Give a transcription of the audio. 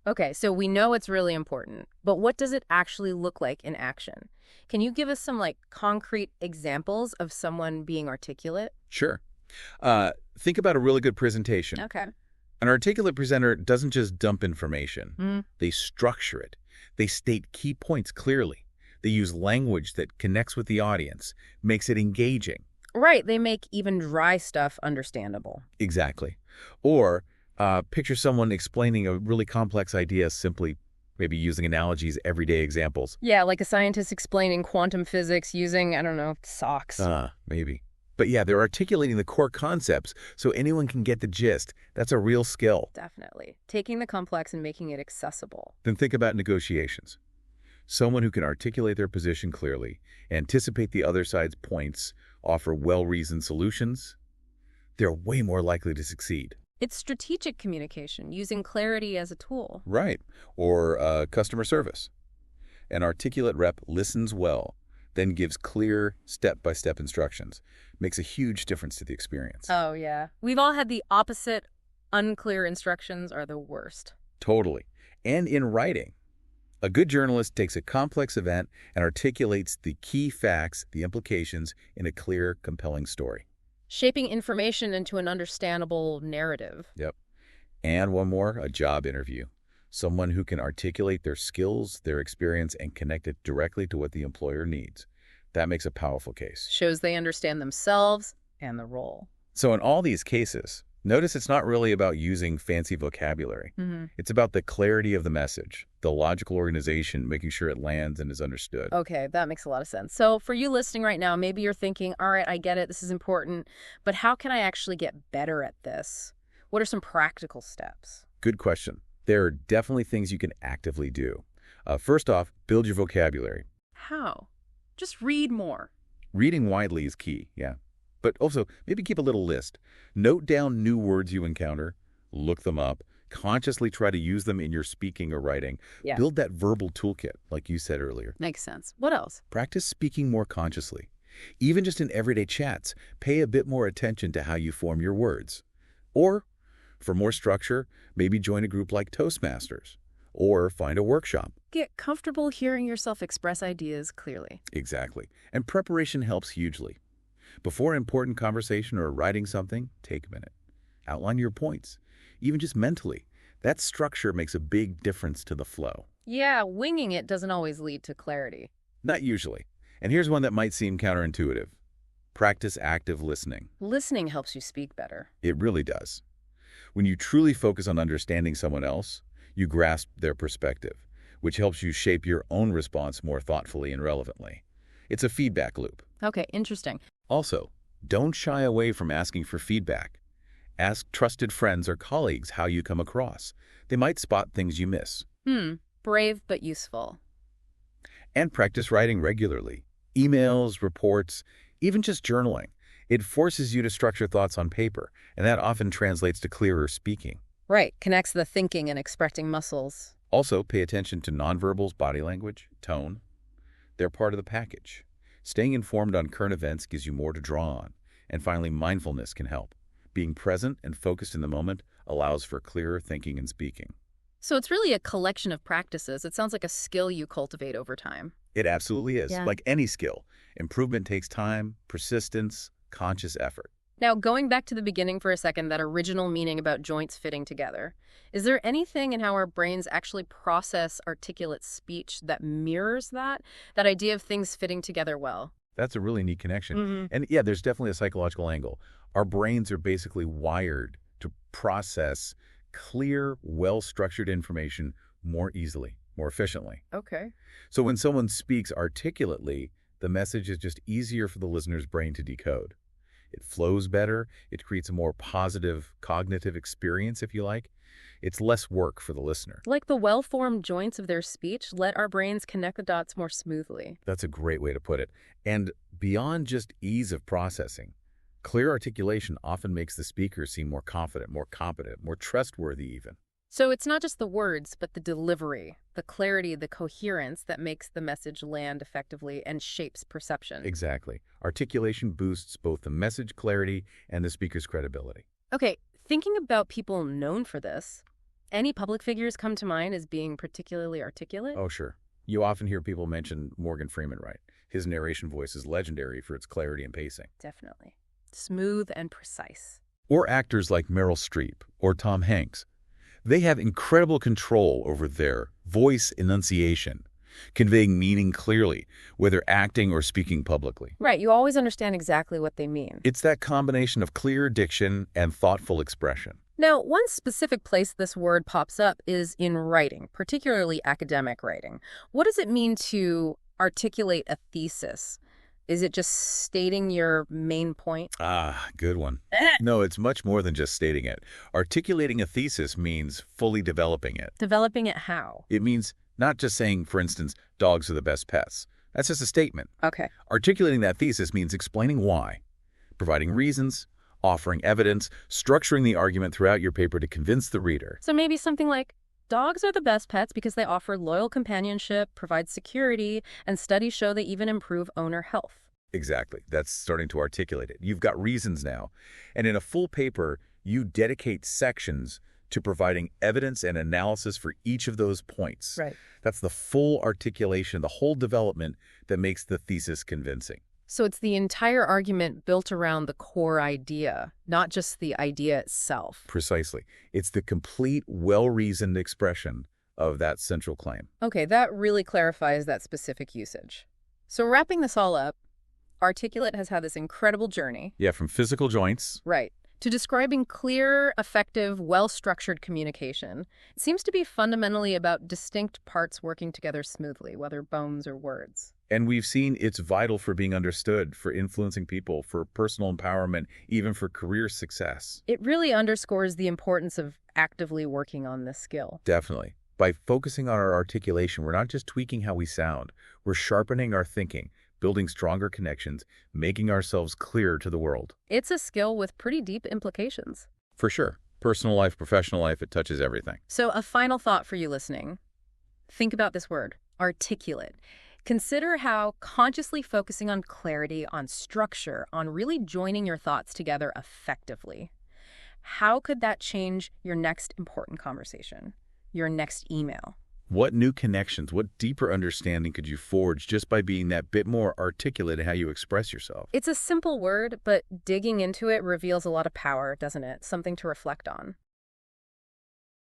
Okay, so we know it's really important, but what does it actually look like in action? Can you give us some concrete examples of someone being articulate? Sure. Think about a really good presentation. Okay. An articulate presenter doesn't just dump information. Mm, They structure it. They state key points clearly. They use language that connects with the audience, makes it engaging. right, they make even dry stuff understandable. Exactly. Or picture someone explaining a really complex idea simply, maybe using analogies, everyday examples. Yeah, like a scientist explaining quantum physics using, I don't know, socks. Maybe. But yeah, they're articulating the core concepts so anyone can get the gist. That's a real skill. Definitely. Taking the complex and making it accessible. Then think about negotiations. Someone who can articulate their position clearly, anticipate the other side's points, offer well-reasoned solutions, they're way more likely to succeed. It's strategic communication, using clarity as a tool. Right. Or customer service. An articulate rep listens well, then gives clear, step-by-step instructions. Makes a huge difference to the experience. Oh, yeah. We've all had the opposite. Unclear instructions are the worst. Totally. And in writing, a good journalist takes a complex event and articulates the key facts, the implications, in a clear, compelling story. Shaping information into an understandable narrative. Yep. And one more, a job interview. Someone who can articulate their skills, their experience, and connect it directly to what the employer needs. That makes a powerful case. Shows they understand themselves and the role. So in all these cases, notice it's not really about using fancy vocabulary. It's about the clarity of the message, the logical organization, making sure it lands and is understood. Okay, that makes a lot of sense. So for you listening right now, maybe you're thinking, all right, I get it, this is important, but how can I actually get better at this? What are some practical steps? Good question. There are definitely things you can actively do. First off, build your vocabulary. How? Just read more. Reading widely is key, yeah. But also, maybe keep a little list. Note down new words you encounter, look them up, consciously try to use them in your speaking or writing. Yeah. Build that verbal toolkit, like you said earlier. Makes sense. What else? Practice speaking more consciously. Even just in everyday chats, pay a bit more attention to how you form your words. Or, for more structure, maybe join a group like Toastmasters. Or find a workshop. Get comfortable hearing yourself express ideas clearly. Exactly. And preparation helps hugely. Before important conversation or writing something, take a minute. Outline your points, even just mentally. That structure makes a big difference to the flow. Yeah, winging it doesn't always lead to clarity. Not usually. And here's one that might seem counterintuitive. Practice active listening. Listening helps you speak better. It really does. When you truly focus on understanding someone else, you grasp their perspective, which helps you shape your own response more thoughtfully and relevantly. It's a feedback loop. Okay, interesting. Also, don't shy away from asking for feedback. Ask trusted friends or colleagues how you come across. They might spot things you miss. Brave but useful. And practice writing regularly. Emails, reports, even just journaling. It forces you to structure thoughts on paper, and that often translates to clearer speaking. Right, connects the thinking and expressing muscles. Also, pay attention to nonverbals, body language, tone. They're part of the package. Staying informed on current events gives you more to draw on. And finally, mindfulness can help. Being present and focused in the moment allows for clearer thinking and speaking. So it's really a collection of practices. It sounds like a skill you cultivate over time. It absolutely is. Yeah. Like any skill, improvement takes time, persistence, conscious effort. Now, going back to the beginning for a second, that original meaning about joints fitting together, is there anything in how our brains actually process articulate speech that mirrors that idea of things fitting together well? That's a really neat connection. And yeah, there's definitely a psychological angle. Our brains are basically wired to process clear, well-structured information more easily, more efficiently. Okay. So when someone speaks articulately, the message is just easier for the listener's brain to decode. It flows better. It creates a more positive cognitive experience, if you like. It's less work for the listener. Like the well-formed joints of their speech let our brains connect the dots more smoothly. That's a great way to put it. And beyond just ease of processing, clear articulation often makes the speaker seem more confident, more competent, more trustworthy even. So it's not just the words, but the delivery, the clarity, the coherence that makes the message land effectively and shapes perception. Exactly. Articulation boosts both the message clarity and the speaker's credibility. Okay, thinking about people known for this, Any public figures come to mind as being particularly articulate? Oh, sure. You often hear people mention Morgan Freeman, right? His narration voice is legendary for its clarity and pacing. Definitely. Smooth and precise. Or actors like Meryl Streep or Tom Hanks. They have incredible control over their voice enunciation, conveying meaning clearly, whether acting or speaking publicly. Right, you always understand exactly what they mean. It's that combination of clear diction and thoughtful expression. Now, one specific place this word pops up is in writing, particularly academic writing. What does it mean to articulate a thesis? Is it just stating your main point? Ah, good one. No, it's much more than just stating it. Articulating a thesis means fully developing it. Developing it how? It means not just saying, for instance, dogs are the best pets. That's just a statement. Okay. Articulating that thesis means explaining why, providing reasons, offering evidence, structuring the argument throughout your paper to convince the reader. So maybe something like, dogs are the best pets because they offer loyal companionship, provide security, and studies show they even improve owner health. Exactly. That's starting to articulate it. You've got reasons now. And in a full paper, you dedicate sections to providing evidence and analysis for each of those points. Right. That's the full articulation, the whole development that makes the thesis convincing. So it's the entire argument built around the core idea, not just the idea itself. Precisely. It's the complete, well-reasoned expression of that central claim. Okay, that really clarifies that specific usage. So wrapping this all up, Articulate has had this incredible journey. Yeah, from physical joints. Right. To describing clear, effective, well-structured communication. It seems to be fundamentally about distinct parts working together smoothly, whether bones or words. And we've seen it's vital for being understood, for influencing people, for personal empowerment, even for career success. It really underscores the importance of actively working on this skill. Definitely. By focusing on our articulation, we're not just tweaking how we sound, we're sharpening our thinking, building stronger connections, making ourselves clearer to the world. It's a skill with pretty deep implications. For sure. Personal life, professional life, it touches everything. So a final thought for you listening. Think about this word, articulate. Consider how consciously focusing on clarity, on structure, on really joining your thoughts together effectively. How could that change your next important conversation, your next email? What new connections, what deeper understanding could you forge just by being that bit more articulate in how you express yourself? It's a simple word, but digging into it reveals a lot of power, doesn't it? Something to reflect on.